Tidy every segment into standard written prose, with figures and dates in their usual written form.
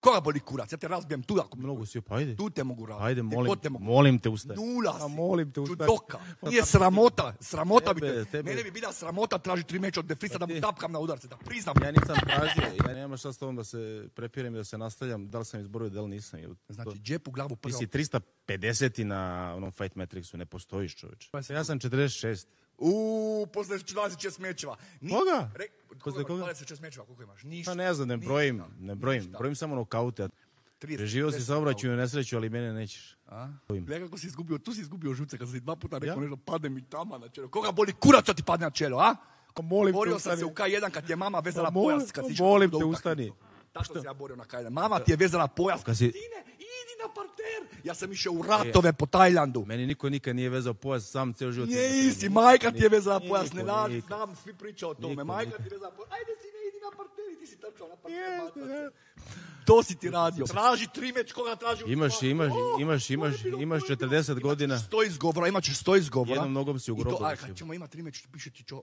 Koga boli kurac? Ja te razbijem tu ako... Mnogo si, pa ajde. Tu te mogu razbiti. Ajde, molim te ustani. Nula si. Molim te ustani. Čudoka. Nije sramota. Sramota bi Tebe, te. tebe. Mene bi bila sramota traži 3 meča od Defrisa da mu tapkam na udarce, da priznam. Ja nisam tražio, ja nema šta s tobom da se prepirem i da se nastavljam, da li sam izborio, da li nisam. Znači, džep u glavu Ti prvo. si 350 na onom Fight Matrixu, ne postojiš, čovječ. Ja sam 46. Posle 26 mečeva. Koga? Posle koga? 26 mečeva, koliko imaš? Ništa. Pa ne znam, ne brojim. Brojim samo nokaute. Preživio si saobraćaju i nesreću, ali mene nećeš. Gledaj kako si izgubio, tu si izgubio žuce, kad si 2 puta rekao nešto, padne mi tama na čelo. Koga boli kurac što ti padne na čelo, a? Borio sam se u K1 kad je mama vezala pojas. Molim te, ustani. Tako se ja borio na K1. Mama ti je vezala pojas. Sine, idi na parter. Ja sam išao u ratove po Tajlandu. Meni niko nikad nije vezao pojas, sam ceo život. Nije isti, majka ti je vezala pojas, ne radi, znam, svi pričaju o tome. Majka ti je vezala pojas, ajde sine, idi na parter i ti si trčao na parter. To si ti radio. Traži 3 meč, koga traži? Imaš 40 godina. Imaš 100 izgovora. Jednom nogom si u grobu. Kad ćemo imati 3 meč, piše ti čo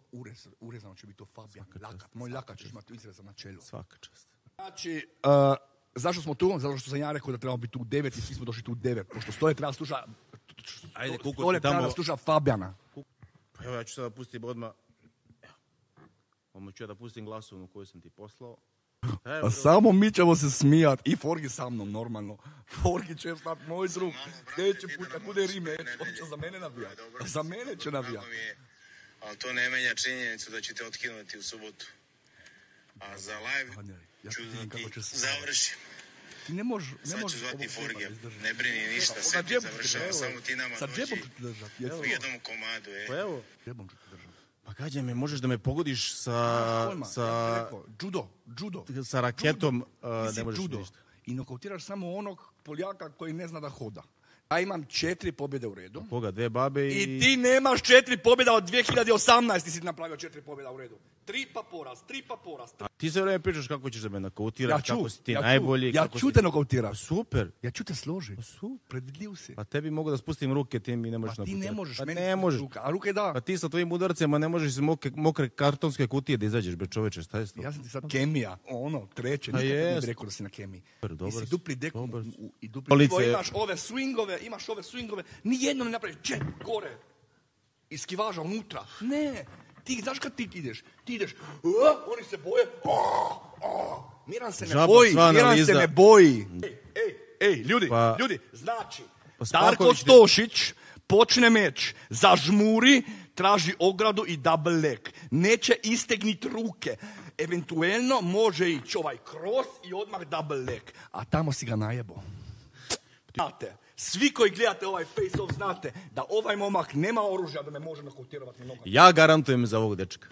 urezano će biti to Fabian. Lakat, moj lakat ćeš imati izrezan na čelu. Svaka čast. Znači, zašto smo tu? Zato što sam ja rekao da trebamo biti tu u 9 i svi smo došli tu u 9. Pošto Stole treba sluša... Ajde, kuko Stole ti tamo... treba da sluša Fabijana. Pa evo, ja ću sada pustim odmah... Evo, ću ja da pustim glasovnu koju sam ti poslao. A samo mi ćemo se smijat. I Forgi sa mnom, normalno. Forgi će stat moj drug. Sljedeći put kad bude Rime, on će za mene navijat. Za mene će navijat. Ali to ne menja činjenicu da ću te otkinuti u subotu. A za live ću da ti završim. Ti ne možeš... Sad ću zvati Forge, ne brini ništa, sve ti završava, samo ti nama dođi u jednom komadu. Pa evo. Džebom ću ti držati. Pa kađe me, možeš da me pogodiš sa Judo. Sa raketom, ne možeš judo. ništa. I nokautiraš samo onog Poljaka koji ne zna da hoda. Ja imam 4 pobjede u redu. Koga, 2 babe I ti nemaš 4 pobjeda od 2018. si napravio 4 pobjeda u redu. 3 pa poraz. A ti se vreme pričaš kako ćeš da me nokautiraš, kako si ti najbolji. Ja ću te nokautiraš. Super. Ja ću te složiti. Predvidljiv si. Pa tebi mogu da spustim ruke, ti mi ne možeš nokautiraš. Ti ne možeš, pa meni ne možeš. Ruka, a ruke da. Pa ti sa tvojim udarcima ne možeš iz mokre kartonske kutije da izađeš, be čoveče, šta je to? Ja sam ti sad kemija, treće, nikad ne bih rekao da si na kemiji. Jesi dupli dekom i dupli... Imaš ove swingove, nijedno ne napraviš, gore, iz kivaža unutra. Ne, ti, znaš kad ti ideš? Ti ideš, oni se boje, Miran se ne boji. Ej, ljudi, znači, Darko Stošić počne meč, zažmuri, traži ogradu i double leg. Neće istegnit ruke. Eventuelno može ići ovaj cross i odmah double leg. A tamo si ga najebo. Znate, svi koji gledate ovaj face-off znate da ovaj momak nema oružja da me može nokautirati na nogama. Ja garantujem za ovog dečka.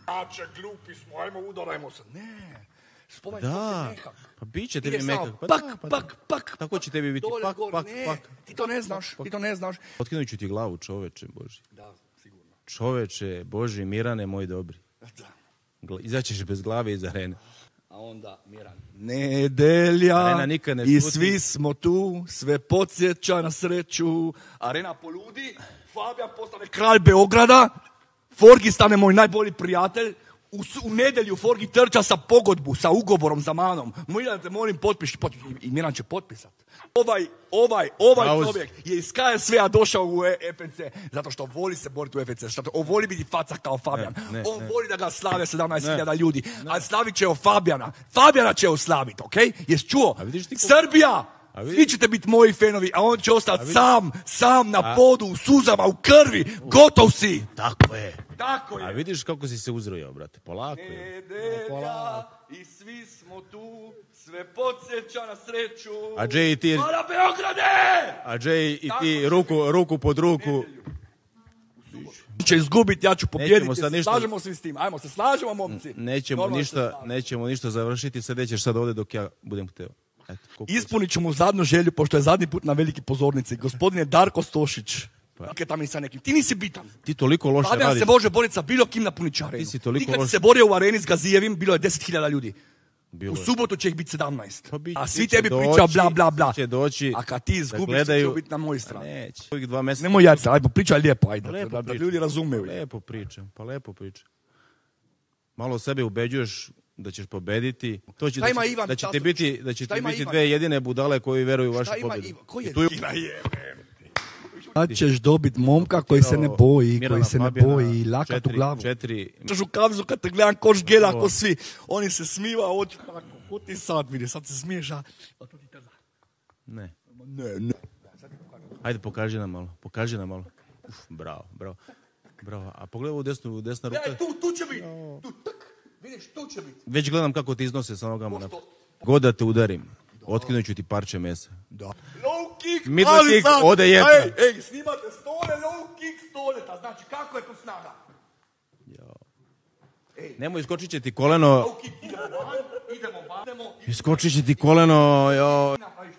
Ače, glupi smo, ajmo, udarajmo se. Ne, spovaj da, mekak. Pa bit će tebi mekak. Pak. Tako će tebi biti, pak. Ti to ne znaš. Otkinut ću ti glavu, čoveče Boži. Da, sigurno. Čoveče Boži, Mirane, moj dobri. Da. Izaćeš bez glave iz arene. A onda Miran. Nedelja ne i svi smo tu, sve podsjeća na sreću. Arena poludi, Fabijan postane kralj Beograda, Forgi stane moj najbolji prijatelj. U nedelju Forgi trča sa pogodbu, sa ugovorom za Manom. Miran, te molim, potpiši. I Miran će potpisat. Ovaj čovjek je iz KSV-a došao u FNC zato što voli se boriti u FNC, što on voli biti faca kao Fabijan. On voli da ga slave 17.000 ljudi, a slavit će Fabijana. Fabijana će oslaviti, okej? Jesi čuo? Srbija! Svi ćete biti moji fenovi, a on će ostati sam na podu, u suzama, u krvi. Gotov si! Tako je. Tako je. A vidiš kako si se uzrojao, brate, polako je. Nedelja i svi smo tu, sve podsjeća na sreću. A Jay i ti... Hvala Beograde! A Jay i ti ruku pod ruku. Će izgubiti, ja ću pobjediti. Slažemo se s tim. Ajmo se, slažemo, momci. Nećemo ništa završiti, sad nećeš sad ovdje dok ja budem hteo. Ispunit ću mu zadnju želju, pošto je zadnji put na veliki pozornici. Gospodine Darko Stošić. Ti nisi bitan. Ti toliko loše radiš. Fabijan se može boriti sa bilo kim na puniču arenu. Ti kad se borio u areni s Gazijevim, bilo je 10.000 ljudi. U subotu će ih biti 17. A svi tebi pričao bla bla bla. A kad ti izgubiš, će biti na mojoj strani. Nemoj jaca, ajde, pričaj lijepo, ajde. Da ljudi razumeju. Lepo pričam. Malo sebe ubeđuješ da ćeš pobediti. To će, da će ti biti dve jedine budale koji veruju u vašu pobjedu. Ko je Sad ćeš dobit momka koji se ne boji, Mirana, koji se ne boji i lakat u glavu. U kavzu kad te gledam koš gela ko svi, oni se smiva, oči tako, ko ti sad vidi, sad se smiješ, a to ti tada. Ne. Ne. Ajde, pokaži nam malo. Bravo. A pogledaj ovu desna ruka. Tu će biti, vidiš, tu će biti. Već gledam kako ti iznose sa nogama. God da te udarim, otkinut ću ti parče mesa. Da. Low kick, middle kick, ode jetra. Ej, snimate stole, low kick, stoleta, znači kako je tu snaga? Nemoj, iskočit će ti koleno. Low kick, idemo van. Iskočit će ti koleno,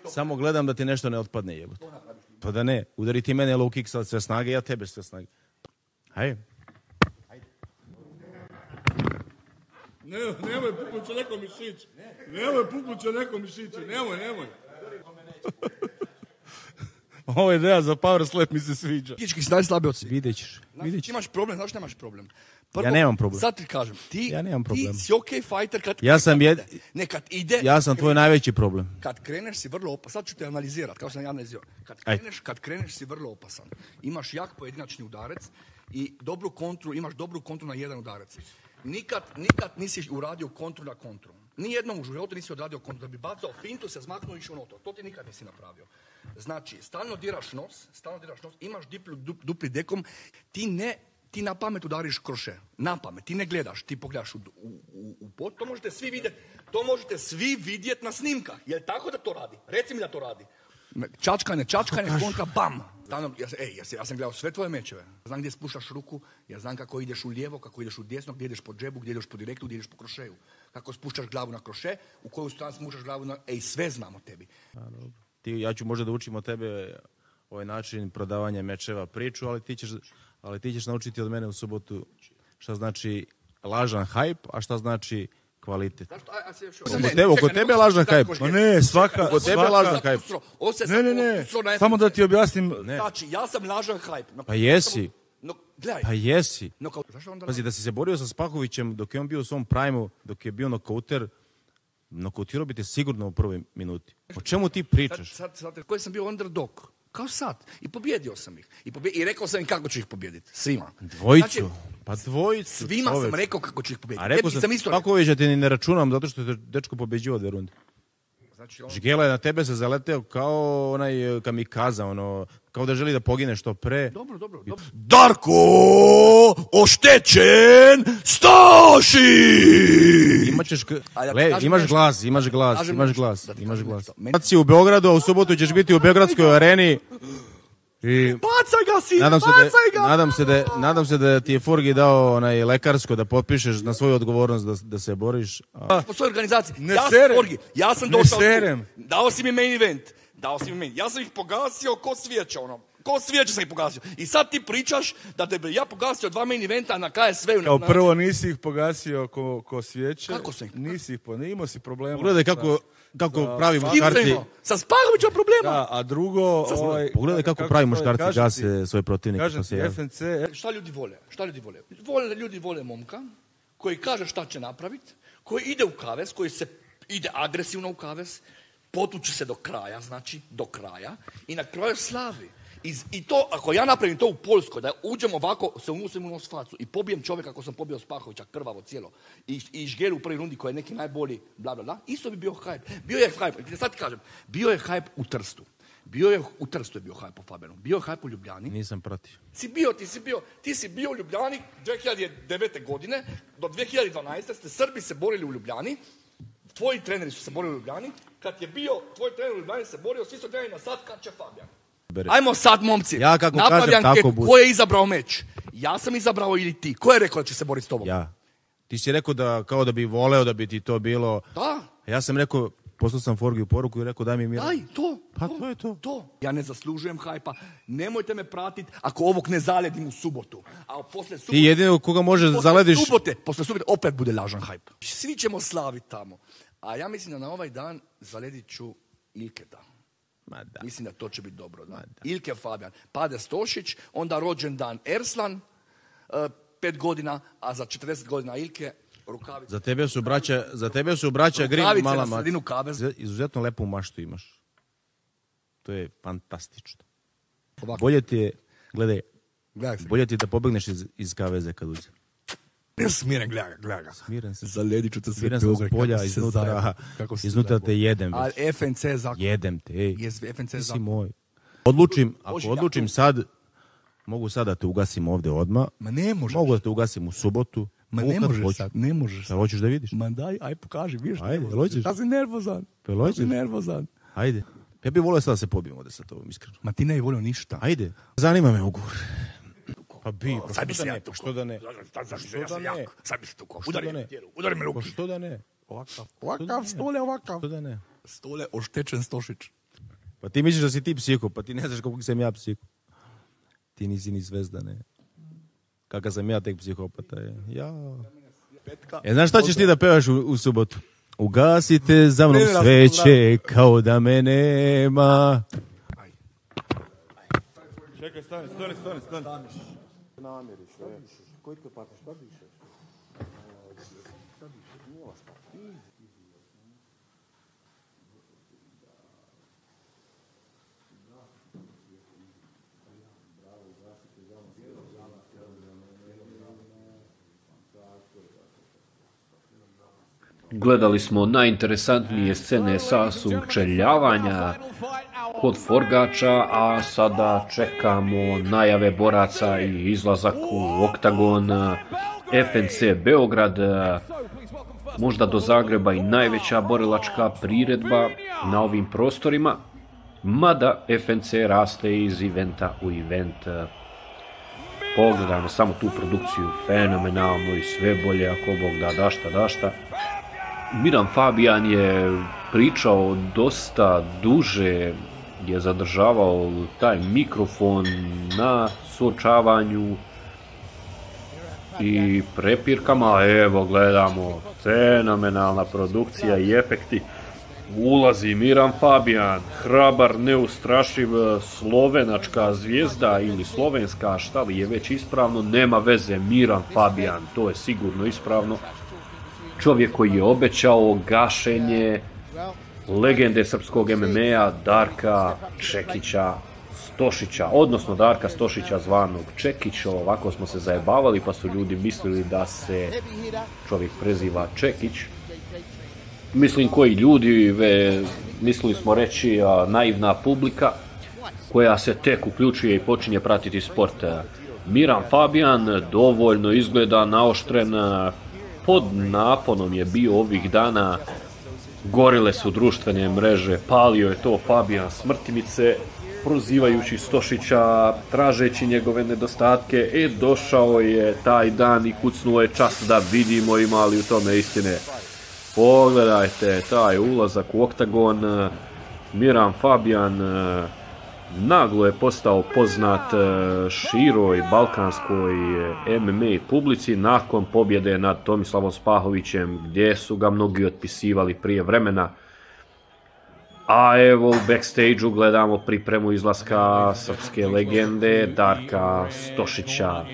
samo gledam da ti nešto ne otpadne, jebote. Pa da ne, udari ti mene low kick sad sve snage, ja tebe sve snage. Hajde. Nemoj, puknut će neko mišić. Nemoj. Ovo ideja za power slap mi se sviđa. Fizički si najslabiji od svih. Vidjet ćeš. Imaš problem, znaš nemaš problem. Prvo, ja nemam problem. Sad ti kažem, ti si okej fighter kad... Ja sam tvoj najveći problem. Kad kreneš si vrlo opasan, sad ću te analizirati, kao sam ja analizirao. Kad kreneš si vrlo opasan. Imaš jak pojedinačni udarac i imaš dobru kontru na jedan udarac. Nikad nisi uradio kontru na kontru. Nijednom u životu nisi odradio kontru. Da bi bacao fintu, se zmaknuo i išao na to. To ti nikad nisi napravio. Znači, stalno diraš nos, imaš dupli dekom, ti na pamet udariš kroše. Na pamet, ti ne gledaš, ti pogledaš u pot. To možete svi vidjeti na snimkah. Je li tako da to radi? Reci mi da to radi. Čačkanje, kontra, bam! Ja sam gledao sve tvoje mečeve. Znam gdje spuštaš ruku, ja znam kako ideš u lijevo, kako ideš u desno, gdje ideš po džebu, gdje ideš po direktu, gdje ideš po krošeju. Kako spuštaš glavu na kroše, u koju stranu spuštaš glavu na... sve znam o tebi. Ja ću možda da učim od tebe ovaj način prodavanja mečeva priču, ali ti ćeš naučiti od mene u subotu šta znači lažan hype, a šta znači kvalitet. Oko tebe je lažan hype. Ne, svaka... Oko tebe je lažan hype. Ne. Samo da ti objasnim... Znači, ja sam lažan hype. Pa jesi. Gledaj. Pa jesi. Pazi, da si se borio sa Spahovićem dok je on bio u svom prime-u, dok je bio nokauter, nokautirao bi te sigurno u prvoj minuti. O čemu ti pričaš? Sad, koji sam bio underdog. Kao sad. I pobjedio sam ih. I rekao sam im kako ću ih pobijediti. Svima. Dvojicu. Pa dvojicu. Svima sam rekao kako ću ih pobijediti. A rekao sam Spahovića ti ne računam zato što je dečko pobeđivao 2 runde. Žgela je na tebe se zaleteo kao onaj kamikaza, kao da želi da pogine što pre. Dobro. Darko oštećen Staši! Imaš glas. Sad si u Beogradu, a u subotu ćeš biti u Beogradskoj areni. Bacaj ga, sin, Nadam se da ti je Forgi dao lekarsko da potpišeš na svoju odgovornost da se boriš. Po svojoj organizaciji. Ja sam došao. Dao si mi main event. Ja sam ih pogasio ko svijeća, Ko svijeća sam ih pogasio. I sad ti pričaš da te ja pogasio 2 main eventa na KSV-u. Kao prvo nisi ih pogasio ko svijeće. Kako sam ih? Nisi ih imao si problema. Pogledaj kako pravi muškarci... Sa Spahovićem problema. Da, a drugo... Pogledaj kako pravi muškarci gase svoje protivnike. Kažem ti, FNC... Šta ljudi vole? Ljudi vole momka koji kaže šta će napraviti, koji ide u kavez, koji se ide agresivno u kavez, potuče se do kraja i na kraju slavi. I to, ako ja napravim to u Poljskoj, da uđem ovako, se unusim u nos facu i pobijem čovjeka kako sam pobio Spahovića, krvavo cijelo, i Žgelu u prvoj rundi koji je neki najbolji, bla, bla, bla, isto bi bio hype. Bio je hype, sad ti kažem, bio je hype u Trstu. U Trstu je bio hype u Fabenu. Bio je hype u Ljubljani. Nisam pratio. Ti si bio u Ljubljani 2009. godine, do 2012. ste Srbi se borili u Ljubljani, tvoji treneri su se borili u Ljubljani, kad je bio tvoj trener u Ljubljani se borio, svi su gledali na sad kad će Fabijan. Ajmo sad, momci. Ja kako kažem, tako bude. Ko je izabrao meč? Ja sam izabrao ili ti? Ko je rekao da će se boriti s tobom? Ja. Ti si rekao kao da bi voleo da bi ti to bilo... Da. Ja sam rekao, poslao sam Forgiju poruku i rekao daj mi mir. Daj, to. Pa to je to. Ja ne zaslužujem hajpa. Nemojte me pratiti ako ovog ne zaledim u subotu. A posle subote... Ti jedino koga može zalediš... Posle subote opet bude lažan hajp. Svi ćemo slaviti tamo. A ja mislim da na ovaj dan zaledit ću Ilketa. Mislim da to će biti dobro. Ilke Fabijan, Pade Stošić, onda rođendan Erslan, 5 godina, a za 40 godina Ilke, Za tebe su braća Grimm mala maca. Izuzetno lepu maštu imaš. To je fantastično. Bolje ti je, gledaj, bolje ti je da pobegneš iz kaveze kad uđe. Ne smiren, gledaj ga. Smiren sam. Zaledi ću te sve Smiren sam s polja, iznutra te jedem. A FNC je zakon. Jedem te, ej. FNC je Ti si zakon. moj. Ako odlučim sad, mogu sad da te ugasim ovde odmah. Ma ne možeš. Mogu da te ugasim u subotu. Ma ne možeš sad, ne možeš. Šta hoćeš da vidiš? Ma daj, aj pokaži, vidiš. Ajde, hoćeš? Ja sam nervozan. Ja sam nervozan. Ajde. Ja bih volio sad da se pobijem ovde sa tobom, iskreno. Ma ti ne bi volio ništa. Ajde. Zanima me ugovor. Pa bi, sad bi se ja tukao. Što da ne? Sad bi se tukao. Udari me ruku. Što da ne? Ovakav, Stole, ovakav. Što da ne? Stole, oštečen Stošić. Pa ti misliš da si ti psiho, pa ti ne znaš kako sam ja psiho. Ti nisi ni Zvezdane. Kakav sam ja tek psihopata je. Ja. Znaš šta ćeš ti da pevaš u subotu? Ugasite za mnom sveće kao da me nema. Čekaj, stani. Namjeriš, koji te pati, šta dišeš? Gledali smo najinteresantnije scene sa sučeljavanja kod Forgača, a sada čekamo najave boraca i izlazak u oktagon. FNC Beograd, možda do Zagreba i najveća borilačka priredba na ovim prostorima, mada FNC raste iz eventa u event. Pogledajmo samo tu produkciju, fenomenalno i sve bolje ako Bog da dašta. Miran Fabijan je pričao dosta duže, je zadržavao taj mikrofon na suočavanju i prepirkama. Evo gledamo, fenomenalna produkcija i efekti. Ulazi Miran Fabijan, hrabar, neustrašiv, slovenačka zvijezda ili slovenska, šta li je već ispravno, nema veze, Miran Fabijan, to je sigurno ispravno. Čovjek koji je obećao gašenje legende srpskog MMA Darka Čekića Stošića, odnosno Darka Stošića zvanog Čekić. Ovako smo se zajebavali pa su ljudi mislili da se čovjek preziva Čekić. Mislim koji ljudi, mislili smo reći naivna publika koja se tek uključuje i počinje pratiti sport. Miran Fabijan dovoljno izgleda naoštren, pod naponom je bio ovih dana, gorile su društvene mreže, palio je to Fabijan smrtimice, prozivajući Stošića, tražeći njegove nedostatke, došao je taj dan i kucnuo je čas da vidimo ima li u tome istine. Pogledajte taj ulazak u oktagon, Miran Fabijan naglo je postao poznat široj balkanskoj MMA publici nakon pobjede nad Tomislavom Spahovićem, gdje su ga mnogi otpisivali prije vremena. A evo u backstage-u gledamo pripremu izlaska srpske legende Darka Stošića.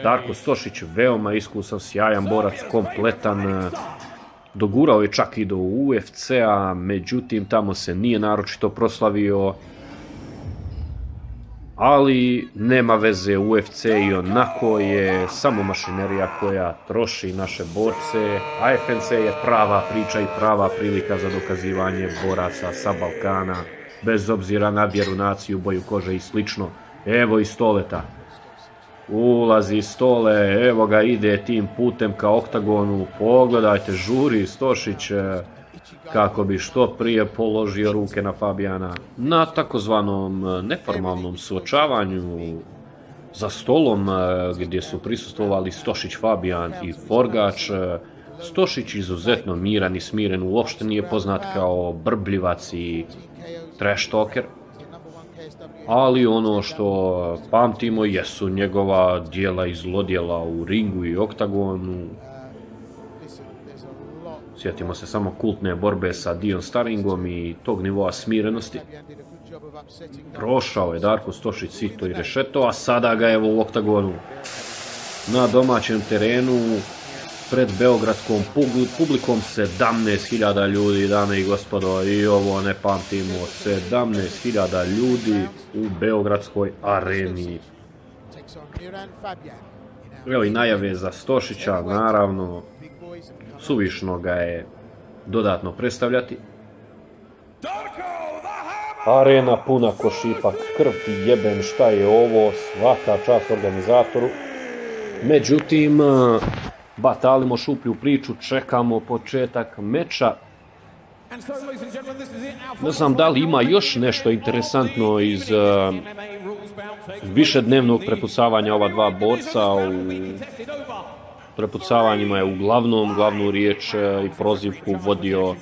Darko Stošić, veoma iskusan, sjajan borac, kompletan. Dogurao je čak i do UFC-a, međutim tamo se nije naročito proslavio. Ali nema veze, UFC i onako je samo mašinerija koja troši naše borce, a FNC je prava priča i prava prilika za dokazivanje boraca sa Balkana, bez obzira na vjeru, naciju, boju kože i slično. Evo i Stoleta. Ulazi Stole, evo ga ide tim putem ka oktagonu, pogledajte, žuri Stošić kako bi što prije položio ruke na Fabijana. Na takozvanom neformalnom suočavanju za stolom gdje su prisustvovali Stošić, Fabijan i Forgač, Stošić izuzetno miran i smiren, uopšte nije poznat kao brbljivac i trash talker. Ali ono što pamtimo jesu njegova dijela i zlodjela u ringu i oktagonu. Sjetimo se samo kultne borbe sa Dion Staringom i tog nivoa smirenosti. Prošao je Darko Stošić sito i rešeto, a sada ga evo u oktagonu na domaćem terenu pred beogradskom publikom 17.000 ljudi, dame i gospodo, i ovo ne pamtimo, 17.000 ljudi u beogradskoj areni. Evo i najave za Stošića, naravno, suvišno ga je dodatno predstavljati. Arena puna ko šipak, krv ti jebem, šta je ovo, svaka čast organizatoru. Međutim, batalimo šuplju priču, čekamo početak meča. Ne znam da li ima još nešto interesantno iz višednevnog prepucavanja ova dva borca. U prepucavanjima je uglavnom glavnu riječ i prozivku vodio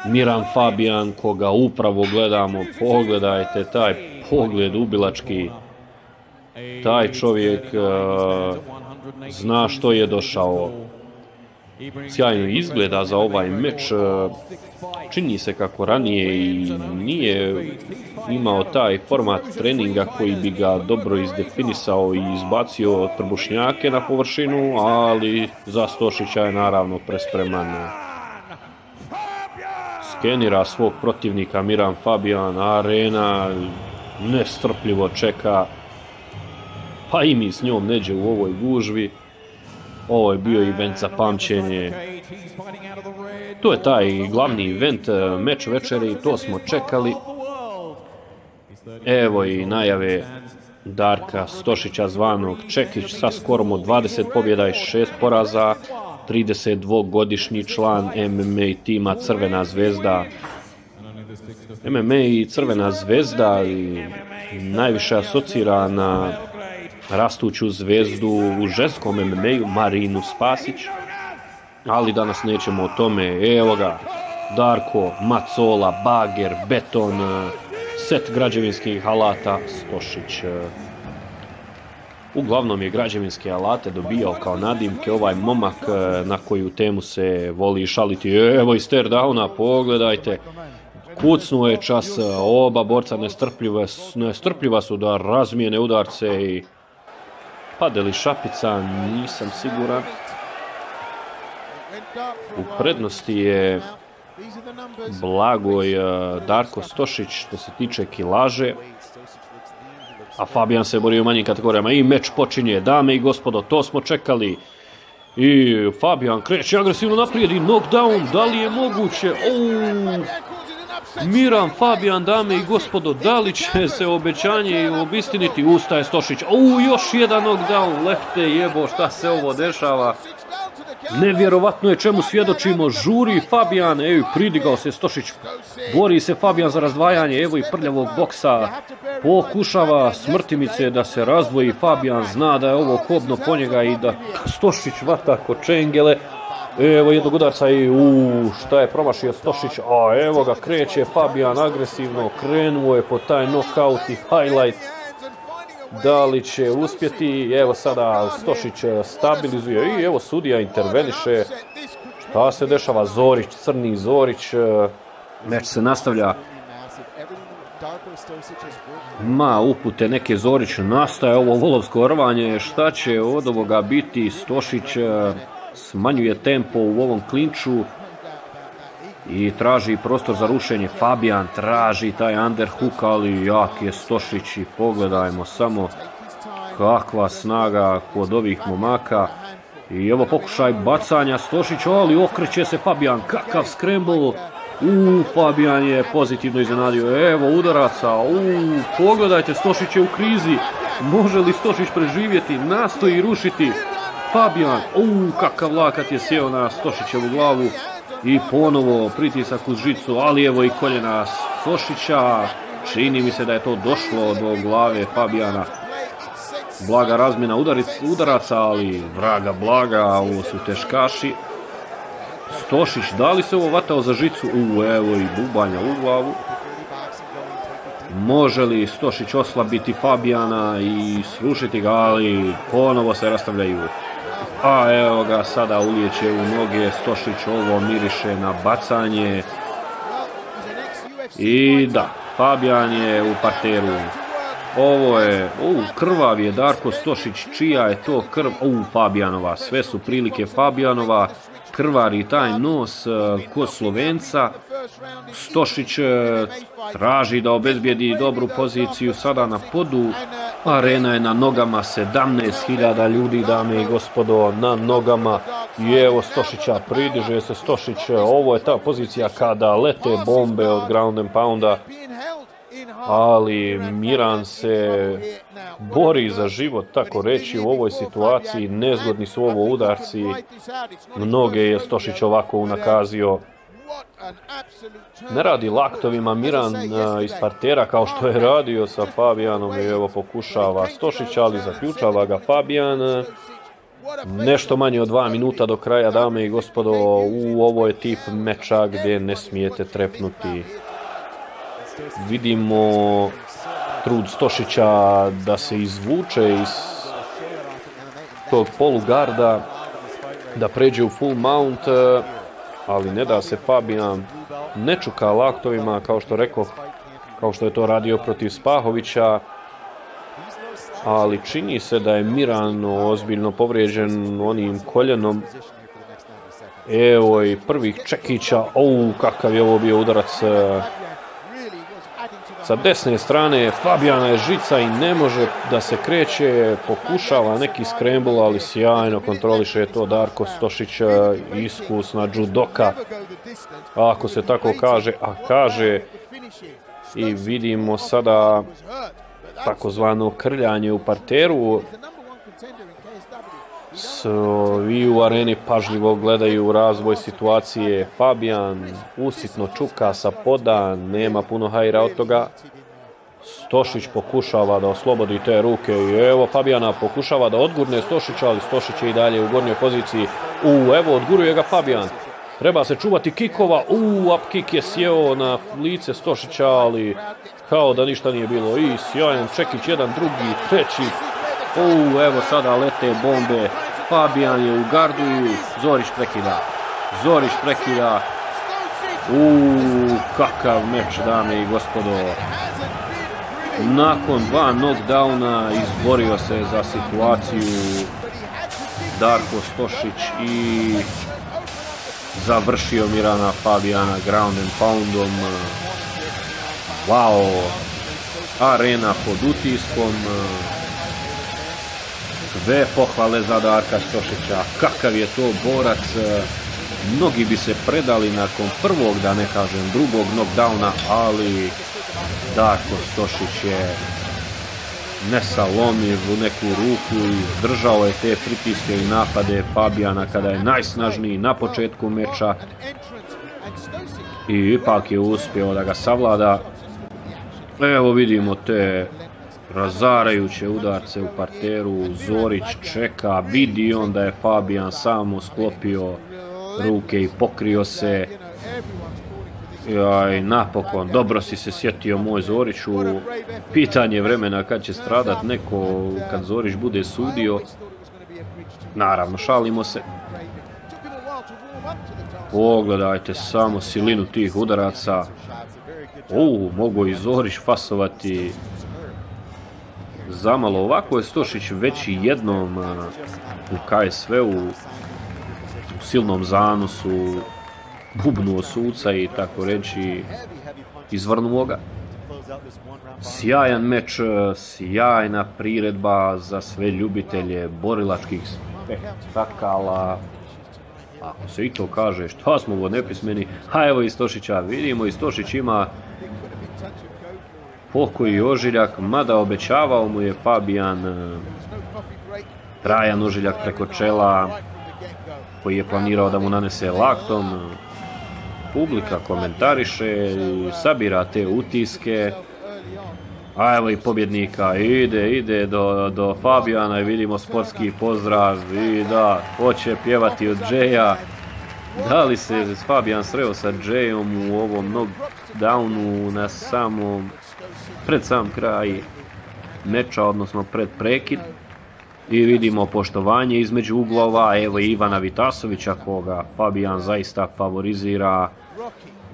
Miran Fabijan, koga upravo gledamo. Pogledajte taj pogled ubilački. Taj čovjek zna što je došao. Sjajno izgleda za ovaj meč. Čini se kako ranije i nije imao taj format treninga koji bi ga dobro izdefinisao i izbacio trbušnjake na površinu, ali za Stošića je naravno prespreman. Skenira svog protivnika Miran Fabijan, arena nestrpljivo čeka, pa i mi s njom neđe u ovoj gužvi. Ovo je bio event za pamćenje. To je taj glavni event, meč večeri, to smo čekali. Evo i najave Darka Stošića zvanog Čekić sa skorom od 20 pobjeda i 6 poraza, 32-godišnji član MMA tima Crvena zvezda. MMA i Crvena zvezda najviše asocira na rastuću zvezdu u ženskom MMA-u Marinu Spasić, ali danas nećemo o tome. Evo ga, Darko, macola, bager, beton, set građevinskih alata, Stošić. Uglavnom je građevinske alate dobijao kao nadimke ovaj momak na koju temu se voli šaliti. Evo iz teardowna, pogledajte, kucnuo je čas, oba borca nestrpljiva su da razmijene udarce i pade li šapica, nisam siguran. U prednosti je Blagoj Darko Stošić što se tiče kilaže, a Fabijan se bori u manjim kategorijama i meč počinje, dame i gospodo, to smo čekali. I Fabijan kreće agresivno naprijed i knockdown, da li je moguće? Miran Fabijan, dame i gospodo, da li će se obećanje obistiniti? Ustaje Stošić, još jedan knockdown, lepte jebo, šta se ovo dešava? Nevjerovatno je čemu svjedočimo, žuri Fabijan, pridigao se Stošić, bori se Fabijan za razdvajanje, evo i prljavog boksa, pokušava smrtimice da se razdvoji, Fabijan zna da je ovo kobno po njega i da Stošić vata ko čengele. Evo jednog udarca i šta je promašio Stošić, a evo ga kreće Fabijan agresivno, krenuo je po taj knockout i highlight. Da li će uspjeti? Evo sada Stošić stabilizuje i evo sudija interveniše. Šta se dešava? Zorić, crni Zorić. Meč se nastavlja. Upute neke Zorić, nastaje ovo volovsko rvanje. Šta će od ovoga biti? Stošić smanjuje tempo u ovom klinču i traži prostor za rušenje. Fabijan traži taj underhook, ali jak je Stošić i pogledajmo samo kakva snaga kod ovih momaka. I evo pokušaj bacanja Stošić, ali okreće se Fabijan, kakav scramble. Fabijan je pozitivno iznenadio, evo udaraca, pogledajte, Stošić je u krizi, može li Stošić preživjeti, nastoji rušiti Fabijan, kakav lakat je sjeo na Stošićevu glavu i ponovo pritisak uz žicu, ali evo i koljena Stošića, čini mi se da je to došlo do glave Fabijana. Blaga razmjena udaraca, ali vraga blaga, ovo su teškaši. Stošić, da li se ovo vatao za žicu? Evo i bubanja u glavu. Može li Stošić oslabiti Fabijana i srušiti ga, ali ponovo se rastavljaju. A evo ga sada ulijeće u noge Stošić, ovo miriše na bacanje. I da, Fabijan je u parteru. Ovo je, krvav je Darko Stošić, čija je to krv? Fabijanova, sve su prilike Fabijanova, krvari taj nos kod Slovenca. Stošić traži da obezbijedi dobru poziciju sada na podu. Arena je na nogama, 17.000 ljudi, dame i gospodo, na nogama. I evo Stošića, pridiže se Stošić, ovo je ta pozicija kada lete bombe od ground and pounda. Ali Miran se bori za život, tako reći, u ovoj situaciji. Nezgodni su ovo udarci. Mnoge je Stošić ovako unakazio. Ne radi laktovima Miran iz partera kao što je radio sa Fabijanom i evo pokušava Stošić, ali zaključava ga Fabijan. Nešto manje od 2 minuta do kraja, dame i gospodo, u ovo je tip meča gdje ne smijete trepnuti. Vidimo trud Stošića da se izvuče iz tog polugarda, da pređe u full mount, ali ne da se Fabijan ne čuka laktovima, kao što rekao, kao što je to radio protiv Spahovića, ali čini se da je Miran ozbiljno povrijeđen onim koljenom. Evo i prvih čekića, kakav je ovo bio udarac sa desne strane. Fabijana je žica i ne može da se kreće, pokušava neki scramble, ali sjajno kontroliše to Darko Stošić, iskusna judoka, ako se tako kaže, a kaže. I vidimo sada takozvano krljanje u parteru. Svi u areni pažljivo gledaju razvoj situacije. Fabijan usitno čuka sa poda, nema puno hajra od toga. Stošić pokušava da oslobodi te ruke i evo Fabijana pokušava da odgurne Stošića, ali Stošić je i dalje u gornjoj poziciji. Evo odguruje ga Fabijan. Treba se čuvati kikova. Up kick je sjeo na lice Stošića, ali kao da ništa nije bilo. I sjajan čekić, jedan, drugi, treći. Evo sada lete bombe. Fabijan je u gardu i Zorić prekida. Kakav meč, dame i gospodo. Nakon 2 knockdowna izborio se za situaciju Darko Stošić i završio Mirana Fabijana ground and poundom. Wow, arena pod utiskom. Sve pohvale za Darka Stošića, kakav je to borac. Mnogi bi se predali nakon prvog, da ne kažem drugog knockdowna, ali Darko Stošić je nesalomljiv u neku ruku i izdržao je te pritiske i napade Fabijana kada je najsnažniji na početku meča i ipak je uspio da ga savlada. Evo vidimo te razarajuće udarce u parteru. Zorić čeka, vidi on da je Fabijan samo sklopio ruke i pokrio se. I napokon, dobro si se sjetio moj Zoriću. Pitanje vremena kad će stradat neko kad Zorić bude sudio. Naravno, šalimo se. Pogledajte samo silinu tih udaraca. Mogu i Zorić fasovati. Zamalo, ovako je Stošić već i jednom u KSV-u u silnom zanosu bubnuo suca i tako reći izvrnuo ga. Sjajan meč, sjajna priredba za sve ljubitelje borilačkih spektakala. Ako se i to kaže, šta smo ovo nepismeni. Evo i Stošića, vidimo i Stošić ima pokoji ožiljak, mada obećavao mu je Fabijan trajan ožiljak preko čela koji je planirao da mu nanese laktom. Publika komentariše i sabira te utiske. A evo i pobjednika, ide do Fabijana i vidimo sportski pozdrav i da, hoće pjevati od Džeja. Da li se Fabijan sreo sa Džejom u ovom knockdownu na pred sam kraj meča, odnosno pred prekid. I vidimo poštovanje između uglova, evo i Ivana Vitasovića koga Fabijan zaista favorizira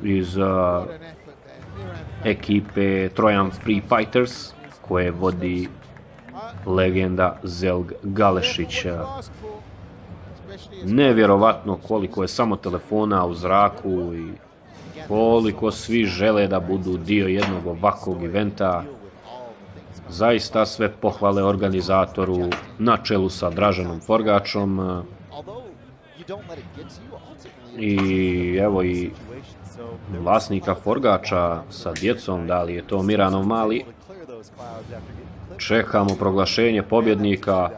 iz ekipe Trojan Free Fighters koje vodi legenda Zelg Galešić. Nevjerovatno koliko je samo telefona u zraku i koliko svi žele da budu dio jednog ovakvog eventa. Zaista sve pohvale organizatoru na čelu sa Draženom Forgačom. I evo i vlasnika Forgača sa djecom, da li je to Miranov mali. Čekamo proglašenje pobjednika.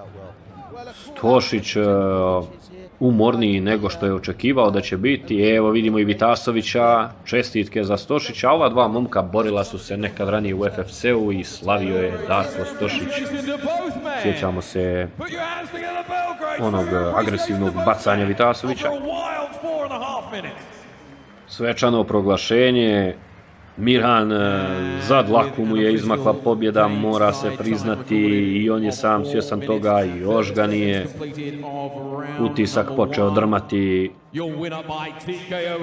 Stošić umorniji nego što je očekivao da će biti. Evo vidimo i Vitasovića, čestitke za Stošića. Ova dva momka borila su se nekad ranije u FFC-u i slavio je Darko Stošić. Sjećamo se onog agresivnog bacanja Vitasovića. Svečano proglašenje. Miran, za dlaku mu je izmakla pobjeda, mora se priznati, i on je sam svjestan toga, i još ga nije utisak počeo drmati,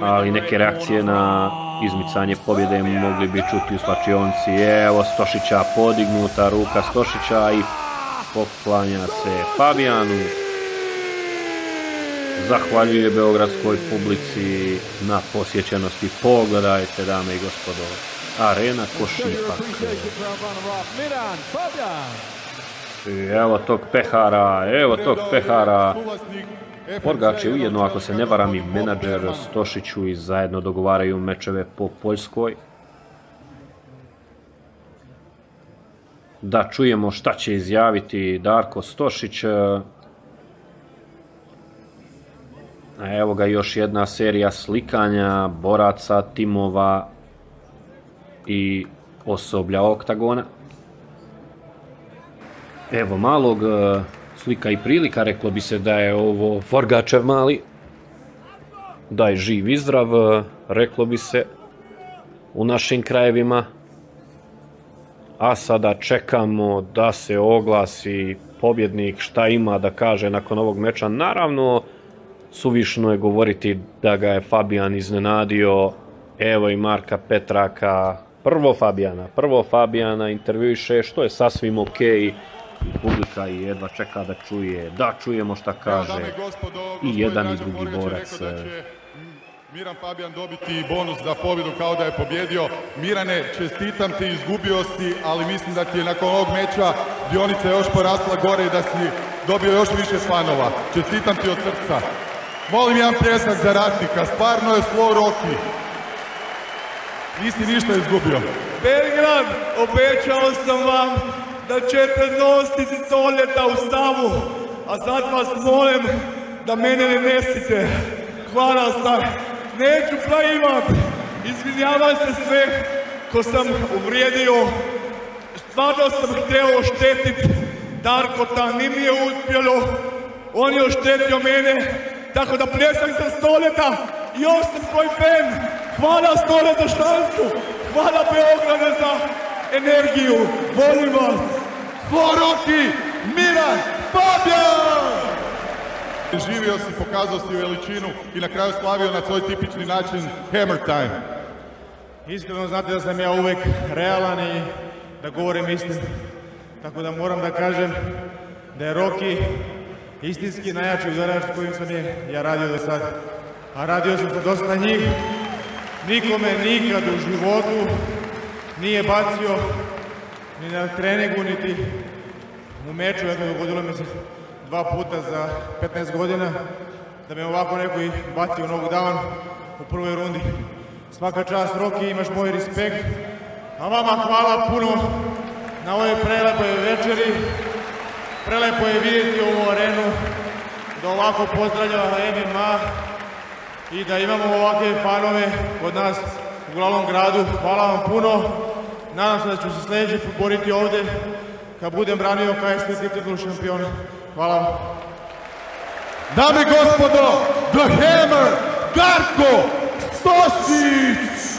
ali neke reakcije na izmicanje pobjede mogli bi čuti u slačionci. Evo Stošića, podignuta ruka Stošića i poklanja se Fabijanu. Zahvaljuje beogradskoj publici na posjećenosti. Pogledajte, dame i gospodo, Arena Košipak. Evo tog pehara. Forgač je ujedno, ako se ne varam, i menadžer Stošiću i zajedno dogovaraju mečeve po Poljskoj. Da čujemo šta će izjaviti Darko Stošić. Evo ga još jedna serija slikanja boraca, timova i osoblja Oktagona. Evo malog slika i prilika, reklo bi se da je ovo Forgačev mali, da je živ i zdrav, reklo bi se u našim krajevima. A sada čekamo da se oglasi pobjednik, šta ima da kaže nakon ovog meča. Naravno, suvišno je govoriti da ga je Fabijan iznenadio. Evo i Marka Petraka, prvo Fabijana intervjuiše, što je sasvim okej. Publika i jedva čeka da čuje, da čujemo šta kaže i jedan i drugi borac. Miran Fabijan dobiti bonus za pobjedu kao da je pobjedio. Mirane, čestitam ti, izgubio si, ali mislim da ti je nakon ovog meča dionica još porasla gore i da si dobio još više fanova. Čestitam ti od srca. Molim jedan pljesak za ratnika, stvarno je slow Rocky. Nisi ništa izgubio. Belgrad, obećao sam vam da ćete nositi stoleta u stavu, a sad vas molim da mene ne nesite. Hvala sam, neću plagivat, izvinjavam se sve ko sam uvrijedio. Stvarno sam htio oštetit Darkota, ni mi je uspjelo, on je oštetio mene, tako da pljesak za stoleta, još sam tvoj fan. Hvala Stolet za šansu, hvala Beograde za energiju, volim vas. Rocky, Miran Fabijan! Živio si, pokazao si veličinu i na kraju slavio na svoj tipični način Hammer Time. Iskreno znate da sam ja uvek realan i da govorim istinu. Tako da moram da kažem da je Rocky istinski najjači udarač s kojim sam ja radio do sad. A radio sam sa dosta njih. Nikome nikad u životu nije bacio ni na treningu, niti u meču. Eto, dogodilo mi se 2 puta za 15 godina da me ovako neko i bacio knockdown u prvoj rundi. Svaka čast, Rocky, imaš moj respekt. A vama hvala puno na ovoj prelepoj večeri. Prelepo je vidjeti ovu arenu, da ovako pozdravlja MMA i da imamo ovakve fanove kod nas u glavnom gradu. Hvala vam puno. Nadam se da ću se sljedeći put boriti ovdje kad budem branio KST titulu šampiona. Hvala vam. Dame i gospodo, The Hammer, Darko Stošić!